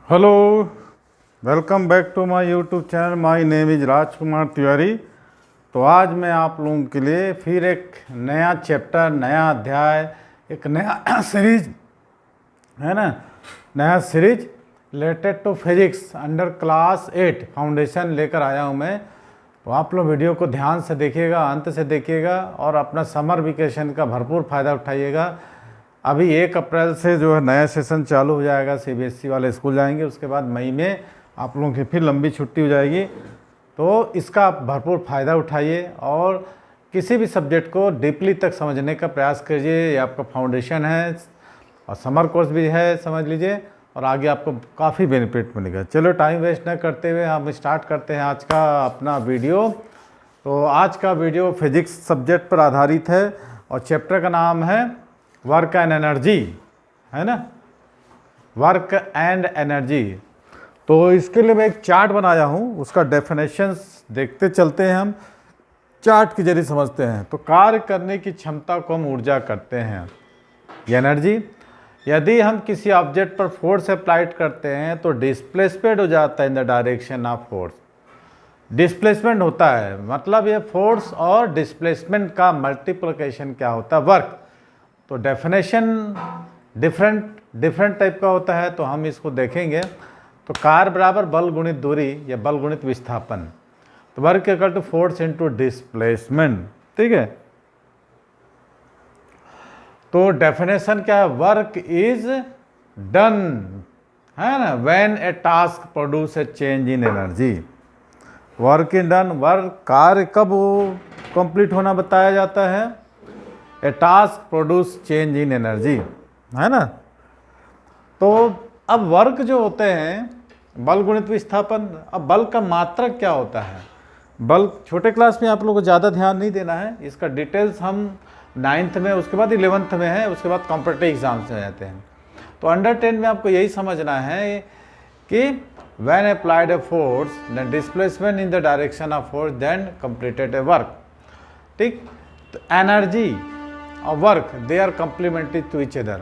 Hello, welcome back to my YouTube channel. My name is Rajkumar Tiwari. तो आज मैं आप लोगों के लिए फिर एक नया चैप्टर, नया अध्याय, एक नया सीरीज है ना, नया series related to physics under class 8 foundation लेकर आया हूँ मैं। तो आप लोग वीडियो को ध्यान से देखिएगा, अंत से देखिएगा और अपना समर वेकेशन का भरपूर फ़ायदा उठाइएगा। अभी 1 अप्रैल से जो है नया सेशन चालू हो जाएगा, सीबीएसई वाले स्कूल जाएंगे, उसके बाद मई में आप लोगों की फिर लंबी छुट्टी हो जाएगी। तो इसका आप भरपूर फ़ायदा उठाइए और किसी भी सब्जेक्ट को डीपली तक समझने का प्रयास कीजिए। ये आपका फाउंडेशन है और समर कोर्स भी है, समझ लीजिए, और आगे आपको काफ़ी बेनिफिट मिलेगा। चलो टाइम वेस्ट न करते हुए हम स्टार्ट करते हैं आज का अपना वीडियो। तो आज का वीडियो फिजिक्स सब्जेक्ट पर आधारित है और चैप्टर का नाम है वर्क एंड एनर्जी, है ना, वर्क एंड एनर्जी। तो इसके लिए मैं एक चार्ट बनाया हूँ, उसका डेफिनेशंस देखते चलते हैं, हम चार्ट के जरिए समझते हैं। तो कार्य करने की क्षमता को हम ऊर्जा करते हैं, ये एनर्जी। यदि हम किसी ऑब्जेक्ट पर फोर्स अप्लाइड करते हैं तो डिस्प्लेसमेंट हो जाता है इन the direction of force. Displacement होता है, मतलब ये फोर्स और डिस्प्लेसमेंट का मल्टीप्लिकेशन क्या होता है, वर्क। तो डेफिनेशन डिफरेंट टाइप का होता है, तो हम इसको देखेंगे। तो कार्य बराबर बल गुणित दूरी या बल गुणित विस्थापन। तो work equal to force into displacement, ठीक है। तो डेफिनेशन क्या है, वर्क इज डन, है ना, when a task produce a change in energy. Work is done, work कार्य कब कंप्लीट होना बताया जाता है, a task produce change in energy, है ना। तो अब वर्क जो होते हैं, बल गुणित विस्थापन। अब बल का मात्रक क्या होता है, बल छोटे क्लास में आप लोगों को ज़्यादा ध्यान नहीं देना है, इसका डिटेल्स हम 9th में, उसके बाद 11th में है, उसके बाद कॉम्पिटिटिव एग्जाम्स में जाते हैं। तो अंडर 10 में आपको यही समझना है कि when applied a force then displacement in the direction of force then completed a work, ठीक। तो एनर्जी और work they are complementary to each other.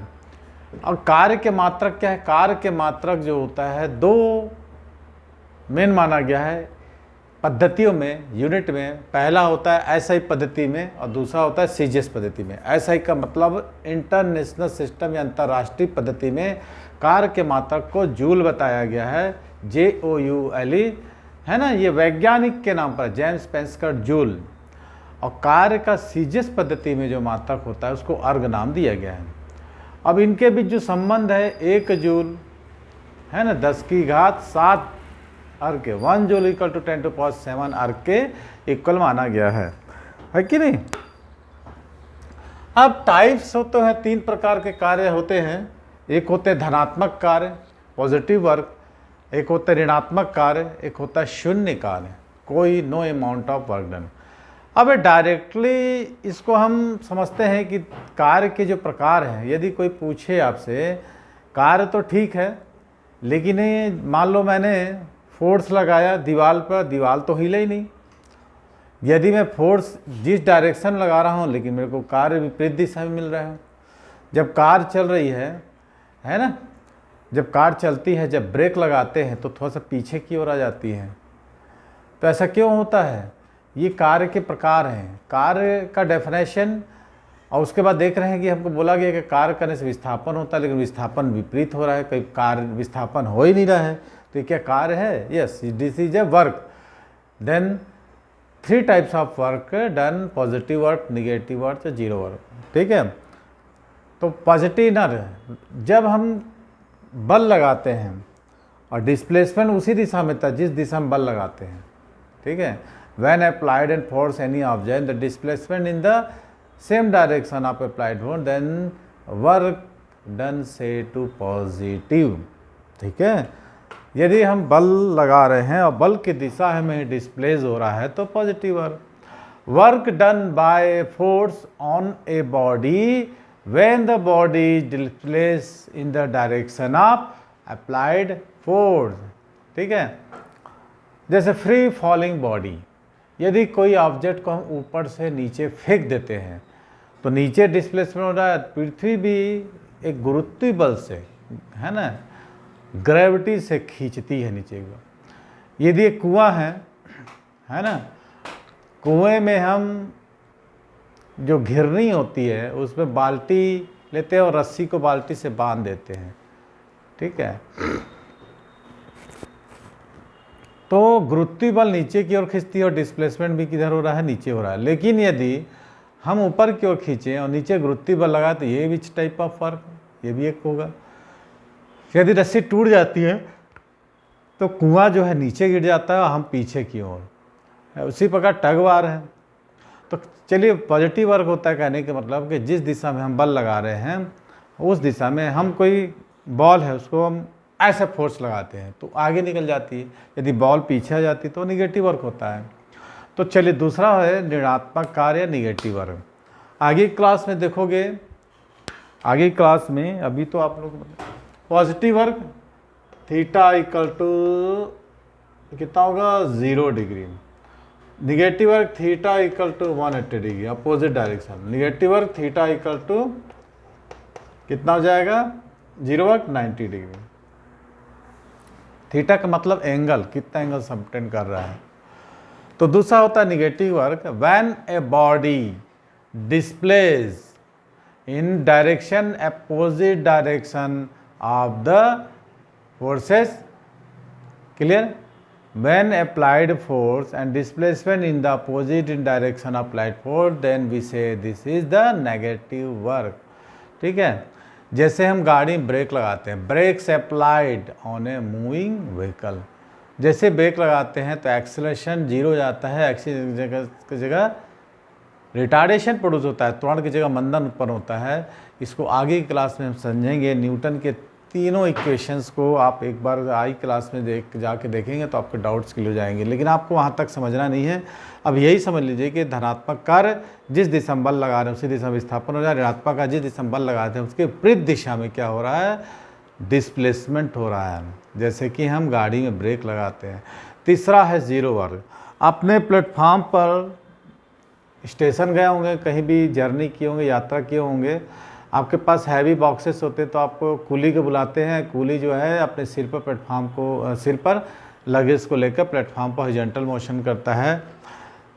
और कार्य के मात्रक क्या है, कार्य के मात्रक जो होता है, दो मेन माना गया है पद्धतियों में, यूनिट में। पहला होता है एसआई पद्धति में और दूसरा होता है सीजीएस पद्धति में। एसआई का मतलब इंटरनेशनल सिस्टम या अंतर्राष्ट्रीय पद्धति में कार्य के मात्रक को जूल बताया गया है, JOULE, है ना, ये वैज्ञानिक के नाम पर, जेम्स पेंस्कर जूल। और कार्य का सीजीएस पद्धति में जो मात्रक होता है उसको अर्ग नाम दिया गया है। अब इनके बीच जो संबंध है, 1 जूल, है ना, 10⁻7 अर्ग के, 1 जूल इक्वल टू 10⁻7 अर्ग के इक्वल माना गया है कि नहीं। अब टाइप्स होते हैं, 3 प्रकार के कार्य होते हैं। एक होते हैं धनात्मक कार्य, पॉजिटिव वर्क, एक होता है ऋणात्मक कार्य, एक होता है शून्य कार्य, कोई no amount of work done. अब डायरेक्टली इसको हम समझते हैं कि कार्य के जो प्रकार हैं, यदि कोई पूछे आपसे कार्य तो ठीक है, लेकिन मान लो मैंने फोर्स लगाया दीवार पर, दीवार तो हिले ही नहीं। यदि मैं फोर्स जिस डायरेक्शन लगा रहा हूँ लेकिन मेरे को कार्य विपरीत दिशा में मिल रहा है। जब कार चल रही है ना, जब कार चलती है, जब ब्रेक लगाते हैं तो थोड़ा सा पीछे की ओर आ जाती है। तो ऐसा क्यों होता है, ये कार्य के प्रकार हैं, कार्य का डेफिनेशन। और उसके बाद देख रहे हैं कि हमको बोला गया कि कार्य करने से विस्थापन होता है, लेकिन विस्थापन विपरीत हो रहा है, कहीं कार्य विस्थापन हो ही नहीं रहा है। तो ये क्या कार्य है, yes, this is a work. Then 3 types of work done, positive work, negative work, zero work, ठीक है। तो पॉजिटिव नर, जब हम बल लगाते हैं और डिस्प्लेसमेंट उसी दिशा में था जिस दिशा में बल लगाते हैं, ठीक है। When applied and force any object, the displacement in the same direction of applied force, then work done say to positive, ठीक है। यदि हम बल लगा रहे हैं और बल की दिशा हमें डिस्प्लेस हो रहा है तो positive work. Work done by force on a body when the body is displaced in the direction of applied force, ठीक है। जैसे फ्री फॉलिंग बॉडी, यदि कोई ऑब्जेक्ट को हम ऊपर से नीचे फेंक देते हैं तो नीचे डिस्प्लेसमेंट हो रहा है, पृथ्वी भी एक गुरुत्वीय बल से, है ना, ग्रेविटी से खींचती है नीचे को। यदि एक कुआं है ना, कुएं में हम जो घिरनी होती है उसमें बाल्टी लेते हैं और रस्सी को बाल्टी से बांध देते हैं, ठीक है। तो गुरुत्वीय बल नीचे की ओर खींचती है और डिस्प्लेसमेंट भी किधर हो रहा है, नीचे हो रहा है। लेकिन यदि हम ऊपर की ओर खींचें और नीचे गुरुत्वीय बल लगाए तो ये भी टाइप ऑफ वर्क, ये भी एक होगा। यदि रस्सी टूट जाती है तो कुआं जो है नीचे गिर जाता है और हम पीछे की ओर। उसी प्रकार टग वार है। तो चलिए, पॉजिटिव वर्क होता है कहने का मतलब कि जिस दिशा में हम बल लगा रहे हैं उस दिशा में हम कोई बॉल है उसको हम ऐसे फोर्स लगाते हैं तो आगे निकल जाती है। यदि बॉल पीछे आ जाती है तो नेगेटिव वर्क होता है। तो चलिए, दूसरा है ऋणात्मक कार्य या निगेटिव वर्क। आगे क्लास में देखोगे, आगे क्लास में अभी तो आप लोग positive work theta equal to कितना होगा 0 degree, negative work theta equal to 180 degree, opposite direction. Negative work theta equal to कितना हो जाएगा 0 वर्क 90 डिग्री। थीटा का मतलब एंगल, कितना एंगल सबटेंड कर रहा है। तो दूसरा होता है negative work, when a body displays in direction opposite direction of the forces, clear. When applied force and displacement in the opposite in direction of applied force, then we say this is the negative work, ठीक है। जैसे हम गाड़ी में brake लगाते हैं, brakes applied on a moving vehicle, जैसे brake लगाते हैं तो एक्सेलरेशन 0 हो जाता है, एक्सीलरेशन की जगह रिटार्डेशन प्रोड्यूस होता है, त्वरण की जगह मंदन उत्पन्न होता है। इसको आगे की क्लास में हम समझेंगे। न्यूटन के तीनों इक्वेशंस को आप एक बार आई क्लास में जाके देखेंगे तो आपके डाउट्स क्लियर हो जाएंगे, लेकिन आपको वहाँ तक समझना नहीं है। अब यही समझ लीजिए कि धनात्मक कार्य जिस दिशा में बल लगा रहे हैं उसी दिशा में विस्थापन हो रहा है, ऋणात्मक कार्य जिस दिशा में बल लगाते हैं उसके विपरीत दिशा में क्या हो रहा है, डिस्प्लेसमेंट हो रहा है, जैसे कि हम गाड़ी में ब्रेक लगाते हैं। तीसरा है 0 वर्क। अपने प्लेटफॉर्म पर स्टेशन गए होंगे, कहीं भी जर्नी किए होंगे, यात्रा किए होंगे, आपके पास हैवी बॉक्सेस होते हैं तो आपको कूली को बुलाते हैं। कूली जो है अपने सिर पर प्लेटफॉर्म को, सिर पर लगेज को लेकर प्लेटफॉर्म पर हॉरिजॉन्टल मोशन करता है।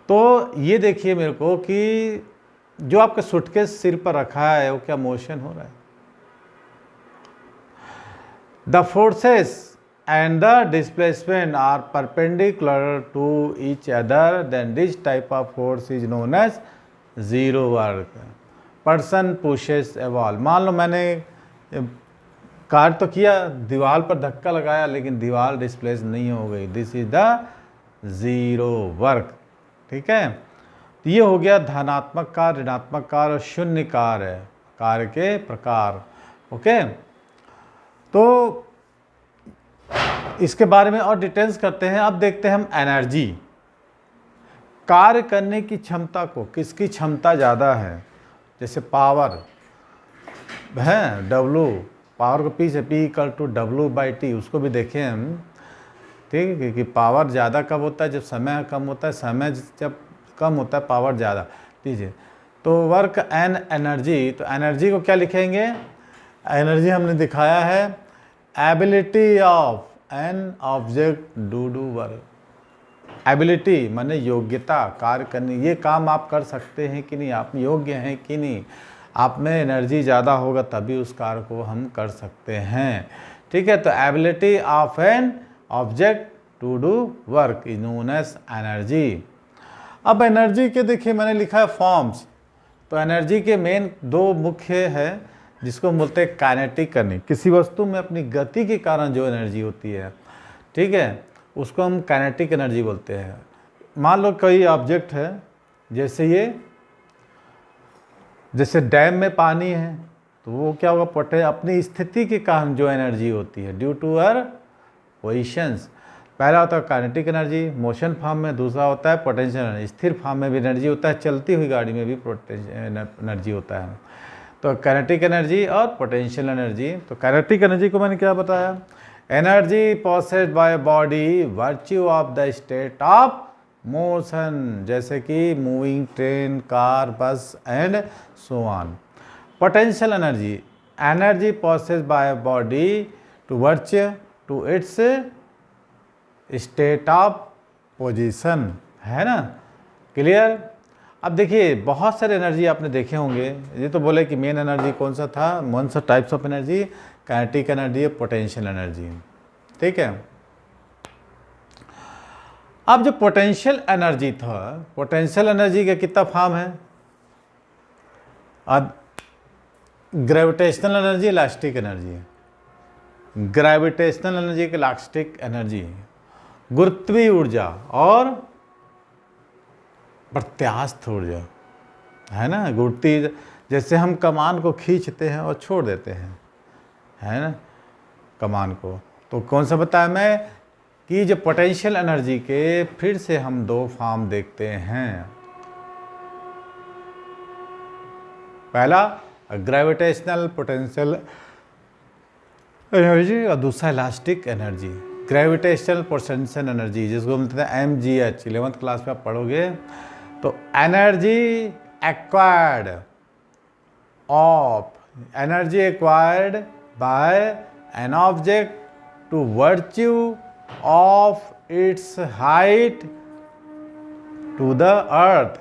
तो ये देखिए मेरे को कि जो आपका सूटकेस सिर पर रखा है वो क्या मोशन हो रहा है। The forces and the displacement are perpendicular to each other, then this type of force is known as 0 work. Person pushes a wall, मान लो मैंने कार तो किया, दीवार पर धक्का लगाया लेकिन दीवार डिस्प्लेस नहीं हो गई, दिस इज द 0 वर्क, ठीक है। तो ये हो गया धनात्मक कार्य, ऋणात्मक कार्य और शून्य कार्य, कार्य के प्रकार, ओके। तो इसके बारे में और डिटेल्स करते हैं। अब देखते हैं हम एनर्जी, कार्य करने की क्षमता को, किसकी क्षमता ज़्यादा है। जैसे पावर है W, पावर को P से P इक्वल टू W/T, उसको भी देखें हम, ठीक है, क्योंकि पावर ज़्यादा कब होता है, जब समय कम होता है, समय जब कम होता है पावर ज़्यादा, लीजिए। तो वर्क एन एनर्जी, तो एनर्जी को क्या लिखेंगे, एनर्जी हमने दिखाया है ability of an object do work. Ability माने योग्यता, कार्य करने, ये काम आप कर सकते हैं कि नहीं, आप योग्य हैं कि नहीं, आप में एनर्जी ज़्यादा होगा तभी उस कार्य को हम कर सकते हैं, ठीक है। तो ability of an object to do work is known as energy. अब एनर्जी के देखिए मैंने लिखा है फॉर्म्स। तो एनर्जी के मेन 2 मुख्य है जिसको बोलते हैं काइनेटिक करनी, किसी वस्तु में अपनी गति के कारण जो एनर्जी होती है, ठीक है, उसको हम काइनेटिक एनर्जी बोलते हैं। मान लो कोई ऑब्जेक्ट है, जैसे ये, जैसे डैम में पानी है तो वो क्या होगा, अपनी स्थिति के कारण जो एनर्जी होती है ड्यू टू हर पोजिशंस। पहला होता है काइनेटिक एनर्जी मोशन फॉर्म में, दूसरा होता है पोटेंशियल एनर्जी, स्थिर फॉर्म में भी एनर्जी होता है, चलती हुई गाड़ी में भी एनर्जी होता है। तो काइनेटिक एनर्जी और पोटेंशियल एनर्जी। तो काइनेटिक एनर्जी को मैंने क्या बताया, energy possessed by body virtue of the state of motion, जैसे कि moving train, car, bus and so on. Potential energy, energy possessed by body to virtue to its state of position, है ना, clear. अब देखिए बहुत सारे energy आपने देखे होंगे, ये तो बोले कि मेन एनर्जी कौन सा था, कौन सा types of energy, kinetic energy, potential energy, ठीक है। अब जो पोटेंशियल एनर्जी था, पोटेंशियल एनर्जी का कितना फॉर्म है, gravitational energy, elastic energy, gravitational energy, elastic energy, गुरुत्वीय ऊर्जा और प्रत्यास्थ ऊर्जा, है ना। गुरुत्वीय, जैसे हम कमान को खींचते हैं और छोड़ देते हैं, है ना, कमान को, तो कौन सा बताया मैं कि जो पोटेंशियल एनर्जी के फिर से हम दो फॉर्म देखते हैं। पहला ग्रेविटेशनल पोटेंशियल एनर्जी और दूसरा elastic energy. Gravitational potential energy जिसको हम कहते हैं MGH, 11th क्लास में आप पढ़ोगे, तो energy acquired by an object to virtue of its height to the earth.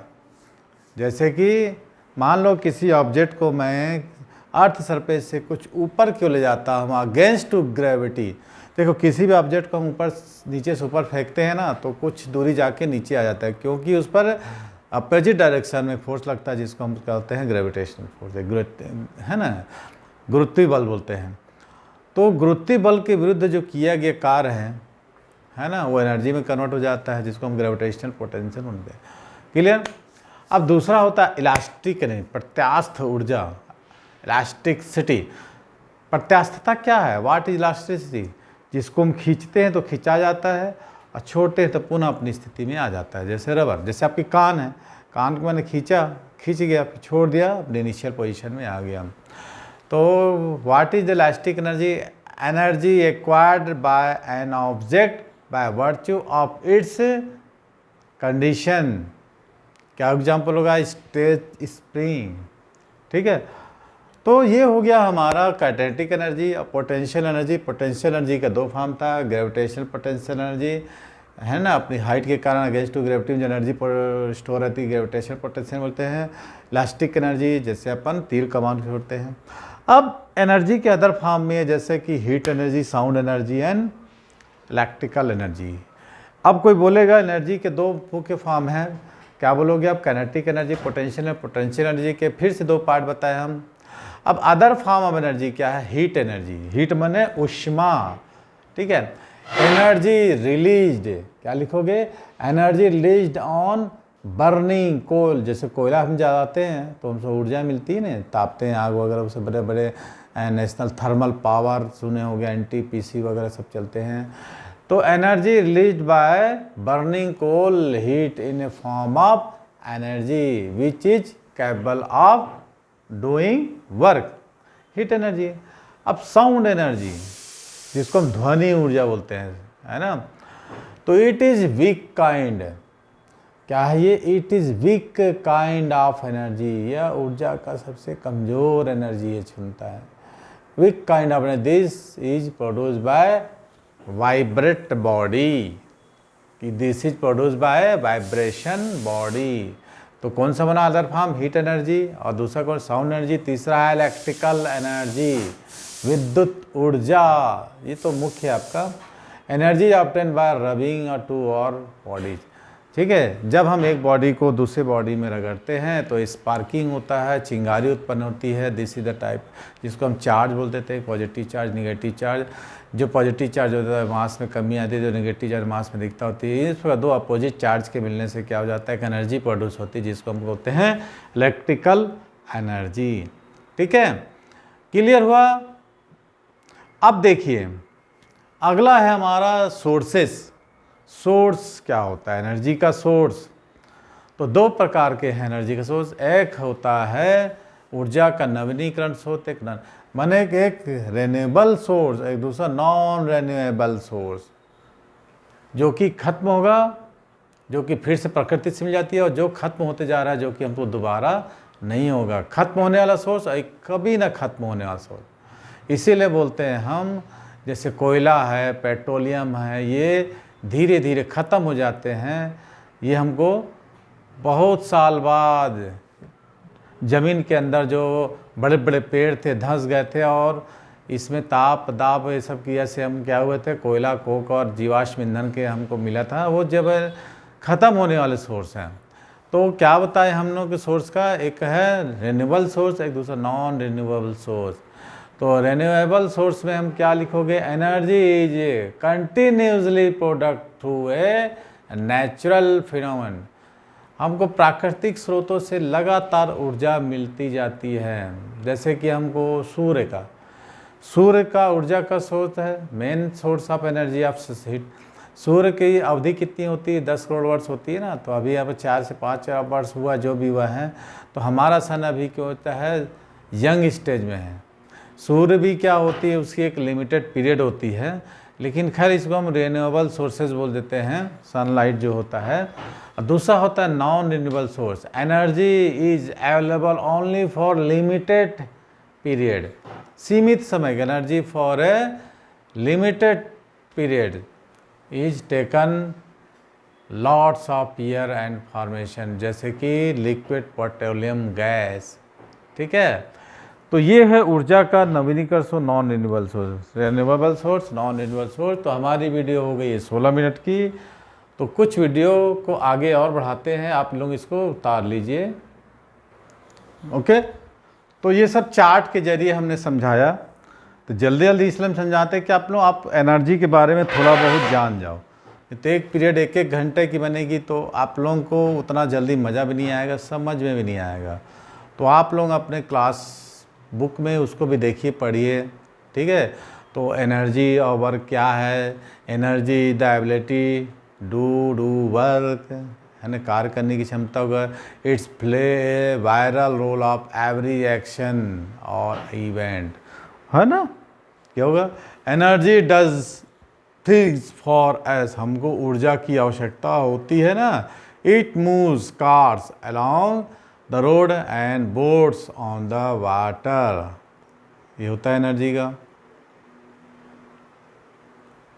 जैसे कि मान लो किसी ऑब्जेक्ट को मैं अर्थ सरफेस से कुछ ऊपर क्यों ले जाता हूँ, अगेंस्ट टू ग्रेविटी। देखो किसी भी ऑब्जेक्ट को हम ऊपर नीचे से ऊपर फेंकते हैं ना, तो कुछ दूरी जाके नीचे आ जाता है, क्योंकि उस पर अपोजिट डायरेक्शन में फोर्स लगता है, जिसको हम कहते हैं ग्रेविटेशनल फोर्स, है ना, गुरुत्वीय बल बोलते हैं। तो गुरुत्वीय बल के विरुद्ध जो किया गया कार्य है ना, वो एनर्जी में कन्वर्ट हो जाता है, जिसको हम ग्रेविटेशनल पोटेंशियल बोलते हैं, क्लियर। अब दूसरा होता है इलास्टिक एनर्जी, प्रत्यास्थ ऊर्जा, इलास्टिसिटी। प्रत्यास्थता क्या है, व्हाट इज इलास्टिसिटी, जिसको हम खींचते हैं तो खींचा जाता है और छोड़ते हैं तो पुनः अपनी स्थिति में आ जाता है। जैसे रबर, जैसे आपकी कान है, कान को मैंने खींच गया, फिर छोड़ दिया, अपने इनिशियल पोजीशन में आ गया। तो what is the elastic energy, energy acquired by an object by virtue of it's condition. क्या एग्जाम्पल होगा, स्टेज स्प्रिंग, ठीक है। तो ये हो गया हमारा काइनेटिक एनर्जी और पोटेंशियल एनर्जी। पोटेंशियल एनर्जी का दो फॉर्म था, ग्रेविटेशनल पोटेंशियल एनर्जी, है ना, अपनी हाइट के कारण अगेंस्ट टू ग्रेविटी जो एनर्जी स्टोर रहती है, ग्रेविटेशनल पोटेंशियल बोलते हैं। इलास्टिक एनर्जी, जैसे अपन तीर कमान छोड़ते हैं। अब एनर्जी के अदर फॉर्म में जैसे कि heat energy, sound energy and electrical energy. अब कोई बोलेगा एनर्जी के दो मुख्य फॉर्म हैं, क्या बोलोगे आप, काइनेटिक एनर्जी, पोटेंशियल एनर्जी के फिर से दो पार्ट बताए हम। अब अदर फॉर्म ऑफ एनर्जी क्या है, हीट एनर्जी, हीट माने उष्मा, ठीक है। एनर्जी रिलीज्ड, क्या लिखोगे, energy released on burning coal. जैसे कोयला हम जलाते हैं तो हमसे ऊर्जा मिलती है ना, तापते हैं आग वगैरह, उससे बड़े बड़े नेशनल थर्मल पावर सुने हो गए, NTPC वगैरह सब चलते हैं। तो energy released by burning coal heat in a form of energy which is capable of doing work, heat energy. अब साउंड एनर्जी जिसको हम ध्वनि ऊर्जा बोलते हैं, है ना, तो इट इज वीक काइंड, क्या है ये, it is weak kind of energy, यह ऊर्जा का सबसे कमजोर एनर्जी ये चुनता है। Weak kind of energy, this is produce by vibrate body, कि this is produce by vibration body. तो कौन सा बना अदर फॉर्म, हीट एनर्जी, और दूसरा कौन, साउंड एनर्जी। तीसरा है इलेक्ट्रिकल एनर्जी, विद्युत ऊर्जा। ये तो मुख्य है आपका। एनर्जी ऑब्टेन बाय रबिंग और टू और बॉडीज, ठीक है। जब हम एक बॉडी को दूसरे बॉडी में रगड़ते हैं तो स्पार्किंग होता है, चिंगारी उत्पन्न होती है। दिस इज द टाइप जिसको हम चार्ज बोलते थे, पॉजिटिव चार्ज, निगेटिव चार्ज। जो पॉजिटिव चार्ज होता है मास में कमी आती है, जो नेगेटिव चार्ज मास में दिखता होती है। इस प्रकार दो अपोजिट चार्ज के मिलने से क्या हो जाता है, एक एनर्जी प्रोड्यूस होती है, जिसको हम बोलते हैं इलेक्ट्रिकल एनर्जी, ठीक है। क्लियर हुआ। अब देखिए अगला है हमारा सोर्सेस। सोर्स क्या होता है, एनर्जी का सोर्स। तो दो प्रकार के हैं एनर्जी का सोर्स। एक होता है ऊर्जा का नवीनीकरण स्रोत, एक माने एक रेन्यूएबल सोर्स, एक दूसरा नॉन रेन्यूएबल सोर्स, जो कि खत्म होगा, जो कि फिर से प्रकृति से मिल जाती है, और जो खत्म होते जा रहा है, जो कि हमको दोबारा नहीं होगा। खत्म होने वाला सोर्स, एक कभी ना खत्म होने वाला सोर्स। इसीलिए बोलते हैं हम जैसे कोयला है, पेट्रोलियम है, ये धीरे धीरे ख़त्म हो जाते हैं। ये हमको बहुत साल बाद ज़मीन के अंदर जो बड़े बड़े पेड़ थे धंस गए थे, और इसमें ताप दाप ये सब की वजह से हम क्या हुए थे, कोयला कोक और जीवाश्म ईंधन के हमको मिला था, वो जब ख़त्म होने वाले सोर्स हैं। तो क्या बताएं हम लोग के सोर्स का, एक है रिन्यूएबल सोर्स, एक दूसरा नॉन रिन्यूएबल सोर्स। तो रिन्यूएबल सोर्स में हम क्या लिखोगे, energy is continuously product through a natural phenomenon. हमको प्राकृतिक स्रोतों से लगातार ऊर्जा मिलती जाती है। जैसे कि हमको सूर्य का ऊर्जा का स्रोत है, main source of energy of heat. सूर्य की अवधि कितनी होती है, 10 करोड़ वर्ष होती है ना। तो अभी अब 4 से 5 अरब वर्ष हुआ जो भी हुआ है, तो हमारा सन अभी क्या होता है, यंग स्टेज में है। सूर्य भी क्या होती है, उसकी एक लिमिटेड पीरियड होती है, लेकिन खैर इसको हम रिन्यूएबल सोर्सेज बोल देते हैं, सनलाइट जो होता है। दूसरा होता है non renewable source, energy is available only for limited period, सीमित समय की energy for a limited period is taken lots of year and formation, जैसे कि लिक्विड पेट्रोलियम गैस। ठीक है, तो ये है ऊर्जा का नवीनीकरण source, non renewable source, renewable source, non renewable source. तो हमारी वीडियो हो गई है 16 मिनट की। तो कुछ वीडियो को आगे और बढ़ाते हैं, आप लोग इसको उतार लीजिए। ओके, तो ये सब चार्ट के जरिए हमने समझाया। तो जल्दी जल्दी इसलिए हम समझाते हैं कि आप एनर्जी के बारे में थोड़ा बहुत जान जाओ। तो एक पीरियड 1-1 घंटे की बनेगी, तो आप लोगों को उतना जल्दी मज़ा भी नहीं आएगा, समझ में भी नहीं आएगा। तो आप लोग अपने क्लास बुक में उसको भी देखिए, पढ़िए। ठीक है, तो एनर्जी और वर्क क्या है, energy the ability do work, है ना, कार्य करने की क्षमता होगा। It's play a viral role of every action और इवेंट, है ना। क्या होगा, energy does things for us, हमको ऊर्जा की आवश्यकता होती है ना। It moves cars along the road and boats on the water, ये होता है एनर्जी का।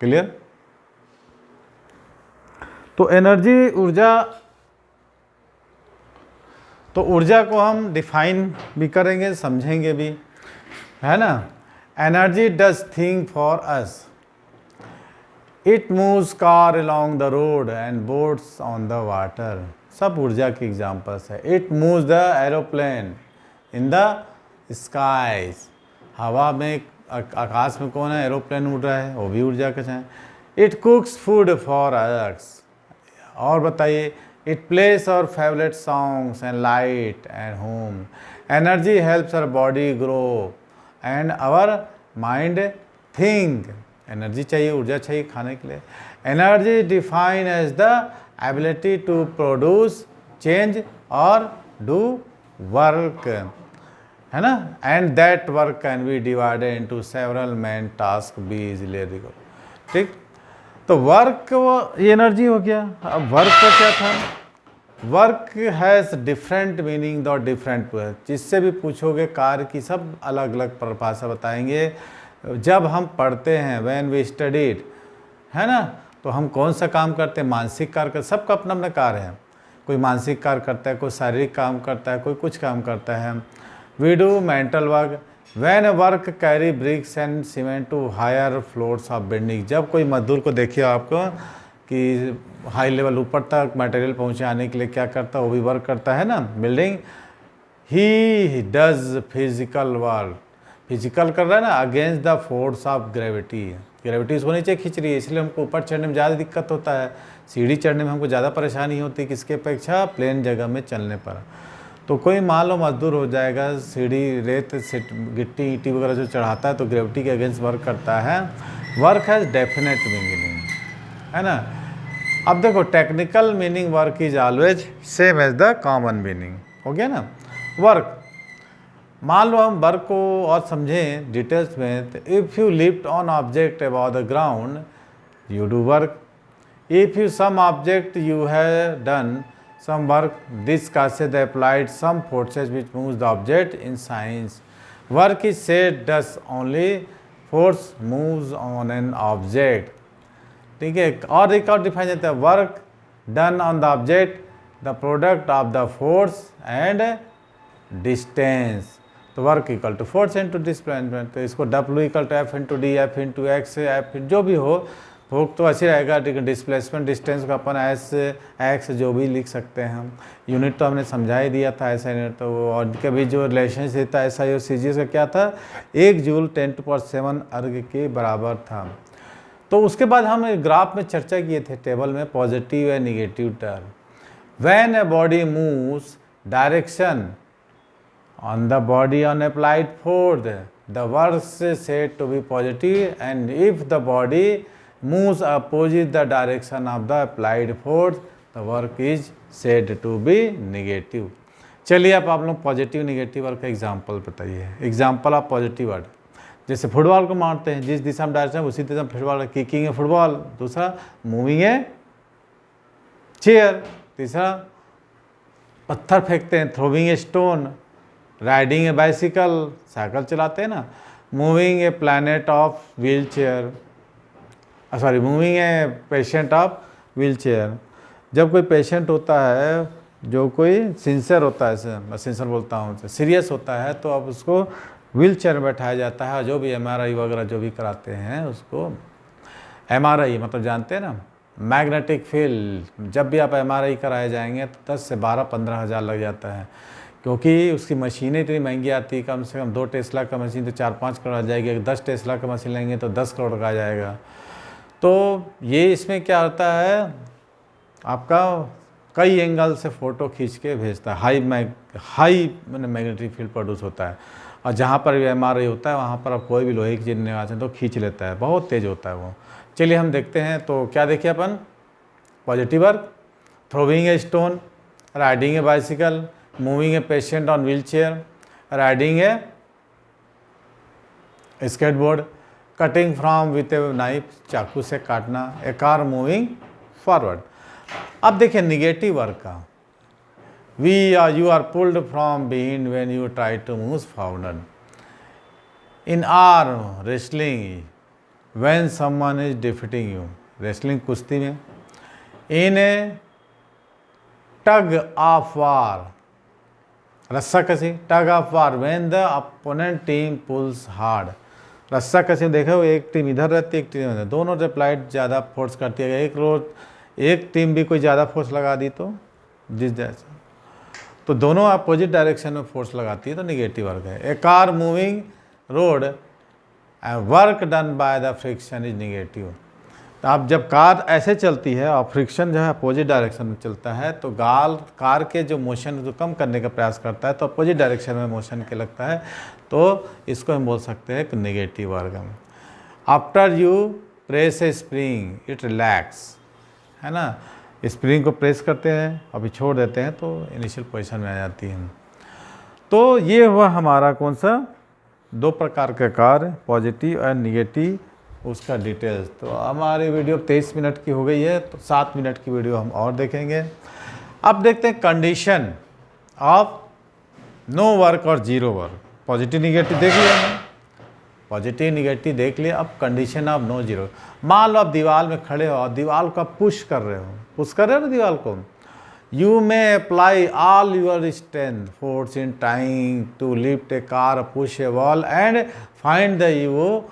क्लियर। तो एनर्जी ऊर्जा, तो ऊर्जा को हम डिफाइन भी करेंगे, समझेंगे भी, है ना। Energy does thing for us, it moves car along the road and boats on the water, सब ऊर्जा के एग्जाम्पल्स है। It moves the aeroplane in the skies, हवा में, आकाश में कौन है, एरोप्लेन उड़ रहा है, वो भी ऊर्जा का है। It cooks food for us, और बताइए, it plays our favourite songs and light and home. Energy helps our body grow and our mind think, energy चाहिए, ऊर्जा चाहिए खाने के लिए। Energy define as the ability to produce change or do work, है ना। And that work can be divided into several main task be easily देखो। ठीक, तो वर्क ये एनर्जी हो गया। अब वर्क का क्या था, वर्क हैज़ डिफरेंट मीनिंग और डिफरेंट, जिससे भी पूछोगे कार्य की सब अलग अलग परिभाषा बताएंगे। जब हम पढ़ते हैं, व्हेन वी स्टडीड, है ना, तो हम कौन सा काम करते हैं, मानसिक कार्य कर, सबका अपना अपना कार्य है। कोई मानसिक कार्य करता है, कोई शारीरिक काम करता है, कोई कुछ काम करता है। We do mental work when work carry bricks and cement to higher floors of building, जब कोई मजदूर को देखिए आपको कि हाई लेवल ऊपर तक मटेरियल पहुंचाने के लिए क्या करता है, वो भी वर्क करता है ना, building. He does physical work, physical कर रहा है ना, against the force of gravity, gravity उसको नीचे खींच रही है, इसलिए हमको ऊपर चढ़ने में ज़्यादा दिक्कत होता है। सीढ़ी चढ़ने में हमको ज़्यादा परेशानी होती है किसके अपेक्षा, प्लेन जगह में चलने पर। तो कोई मान लो मजदूर हो जाएगा, सीढ़ी रेत गिट्टी ईंटी वगैरह जो चढ़ाता है, तो ग्रेविटी के अगेंस्ट वर्क करता है। वर्क हैज़ डेफिनेट मीनिंग, है ना। अब देखो, technical meaning work is always same as the common meaning, हो गया ना। वर्क, मान लो हम वर्क को और समझें डिटेल्स में, तो if you lift on object about the ground you do work, if you sum object you have done some work, this causes the applied some forces which moves the object in science. Work is said thus only force moves on an object. ठीक है, और एक और define देता है, work done on the object the product of the force and distance. तो work equal to force into displacement, तो इसको W equal to F into D, F into X, F जो भी हो, फोर्स तो अच्छी रहेगा। डिस्प्लेसमेंट डिस्टेंस को अपन एस एक्स जो भी लिख सकते हैं हम। यूनिट तो हमने समझा ही दिया था ऐसा यूनिट, तो और कभी जो रिलेशनशिप था SI और CGS का क्या था, 1 जूल 10⁻⁷ अर्ग के बराबर था। तो उसके बाद हम ग्राफ में चर्चा किए थे टेबल में, positive and negative term. When a body moves direction on the body on applied force, the work is said to be positive, and if the body moves opposite the direction of the applied force, the work is said to be negative। चलिए अब आप लोग positive negative work का example बताइए। Example of positive work, जैसे football को मारते हैं, जिस दिशा में डायरेक्शन उसी दिशा में फुटबॉल, किकिंग है फुटबॉल, दूसरा मूविंग है चेयर, तीसरा पत्थर फेंकते हैं, throwing a stone, riding a bicycle, cycle चलाते हैं ना, moving A planet of wheel chair, sorry moving a patient of wheel chair. जब कोई पेशेंट होता है जो कोई सिंसियर होता है, मैं सिंसियर बोलता हूँ, सीरियस होता है, तो अब उसको व्हील चेयर में बैठाया जाता है। जो भी MRI वगैरह जो भी कराते हैं उसको, MRI मतलब जानते हैं ना, मैग्नेटिक फील्ड। जब भी आप MRI कराए जाएंगे तो 10 से 12-15 हज़ार लग जाता है, क्योंकि उसकी मशीनें इतनी महंगी आती है। कम से कम 2 टेस्ला का मशीन तो 4-5 करोड़ आ जाएगी, अगर 10 टेस्ला का मशीन लेंगे तो 10 करोड़ का आ जाएगा। तो ये इसमें क्या होता है, आपका कई एंगल से फ़ोटो खींच के भेजता है, हाई मैग्नेटिक फील्ड प्रोड्यूस होता है। और जहाँ पर भी MRI होता है वहाँ पर आप कोई भी लोहे की चीज़ निकालते हैं तो खींच लेता है, बहुत तेज़ होता है वो। चलिए हम देखते हैं, तो क्या देखिए अपन, positive work, throwing a stone, riding a bicycle, moving a patient on wheel chair, riding a skateboard, cutting from with a knife, चाकू से काटना, ए कार मूविंग फॉरवर्ड। अब देखिए निगेटिव वर्क का, you are pulled from behind when you try to move forward। In arm wrestling, when someone is defeating you, wrestling कुश्ती में। In a tug of war, रस्सा कसी, tug of war, when the opponent team pulls hard। रस्सा कसी देखो, एक team इधर रहती है, एक टीम इधर, दोनों रिप्लाइड ज़्यादा फोर्स करती है। एक टीम भी कोई ज़्यादा फोर्स लगा दी तो जिस जैसा, तो दोनों अपोजिट डायरेक्शन में फोर्स लगाती है तो निगेटिव वर्क है। A car moving road, work done by the friction is negative. तो अब जब कार ऐसे चलती है और फ्रिक्शन जो है अपोजिट डायरेक्शन में चलता है, तो कार के जो मोशन जो कम करने का प्रयास करता है तो अपोजिट डायरेक्शन में मोशन के लगता है, तो इसको हम बोल सकते हैं कि negative work. After you press A spring it relax, है ना, स्प्रिंग को प्रेस करते हैं अभी छोड़ देते हैं तो इनिशियल पोजीशन में आ जाती है। तो ये हुआ हमारा कौन सा, 2 प्रकार के कार्य, पॉजिटिव और निगेटिव, उसका डिटेल्स। तो हमारी वीडियो 23 मिनट की हो गई है, तो 7 मिनट की वीडियो हम और देखेंगे। अब देखते हैं कंडीशन ऑफ नो वर्क और जीरो वर्क। पॉजिटिव निगेटिव देख लिया हमने, पॉजिटिव निगेटिव देख लिया। अब कंडीशन ऑफ नो जीरो, मान लो आप दीवार में खड़े हो और दीवार को आप पुश कर रहे हो ना दीवार को, you may apply all your strength force in trying to lift a car, push a wall and find the you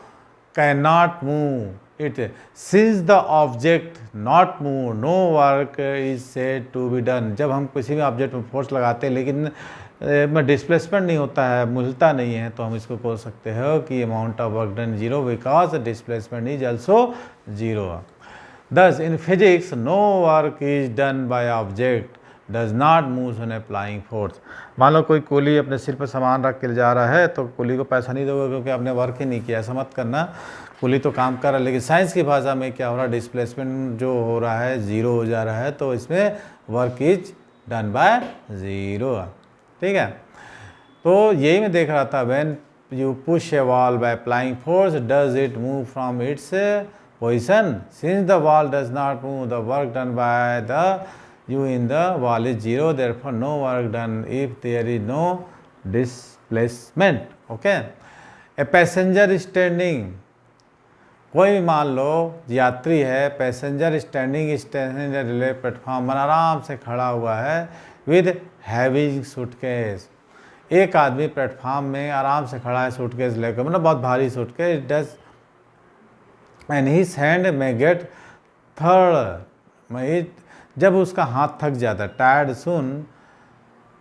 can not move it, since the object not move no work is said to be done. जब हम किसी भी object में force लगाते हैं लेकिन में displacement नहीं होता है, मुलता नहीं है, तो हम इसको बोल सकते हो कि amount of work done zero because displacement is also zero. Thus, in physics, no work is done by object does not move on applying force। मान लो कोई कुली अपने सिर पर सामान रख के जा रहा है तो कुली को पैसा नहीं दोगे क्योंकि आपने वर्क ही नहीं किया, ऐसा मत करना। कुली तो काम कर रहा है, लेकिन साइंस की भाषा में क्या हो रहा है, डिस्प्लेसमेंट जो हो रहा है ज़ीरो हो जा रहा है, तो इसमें work is done by zero. ठीक है, तो यही मैं देख रहा था, when you push a wall by applying force does it move from its position, since the wall does not move the work done by the you in the wall is zero, therefore no work done if there is no displacement। Okay, a passenger standing कोई मान लो यात्री है, passenger standing station railway platform पर आराम से खड़ा हुआ है विद हैवी सूटकेस। एक आदमी प्लेटफॉर्म में आराम से खड़ा है सूटकेस लेकर, मतलब बहुत भारी suitcase. Does and his hand में गेट थर्ड, जब उसका हाथ थक जाता है, tired soon,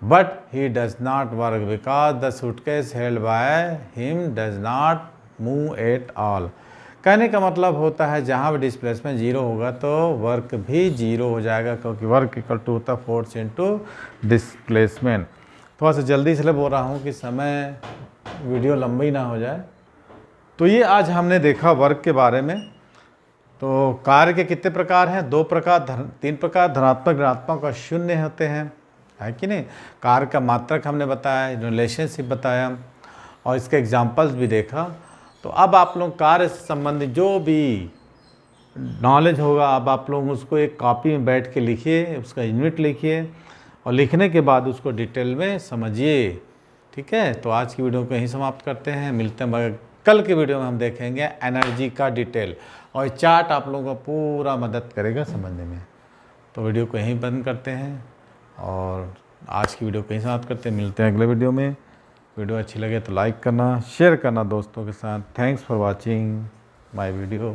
but he does not work because the suitcase held by him does not move at all. कहने का मतलब होता है जहाँ भी डिस्प्लेसमेंट जीरो होगा तो वर्क भी जीरो हो जाएगा, क्योंकि वर्क इक्वल टू होता है फोर्स इनटू डिस्प्लेसमेंट। थोड़ा सा जल्दी से बोल रहा हूँ कि समय वीडियो लंबी ना हो जाए। तो ये आज हमने देखा वर्क के बारे में। तो कार्य के कितने प्रकार हैं? 2 प्रकार, 3 प्रकार, धनात्मक, ऋणात्मक और शून्य होते हैं, है कि नहीं। कार्य का मात्रक हमने बताया, रिलेशनशिप बताया और इसके एग्जाम्पल्स भी देखा। तो अब आप लोग कार्य से संबंधित जो भी नॉलेज होगा, अब आप लोग उसको एक कॉपी में बैठ के लिखिए, उसका यूनिट लिखिए और लिखने के बाद उसको डिटेल में समझिए, ठीक है। तो आज की वीडियो को यहीं समाप्त करते हैं, मिलते हैं मगर कल के वीडियो में हम देखेंगे एनर्जी का डिटेल, और चार्ट आप लोगों को पूरा मदद करेगा समझने में। तो वीडियो को यहीं बंद करते हैं और आज की वीडियो को यहीं समाप्त करते हैं, मिलते हैं अगले वीडियो में। वीडियो अच्छी लगे तो लाइक करना, शेयर करना दोस्तों के साथ। Thanks for watching my video.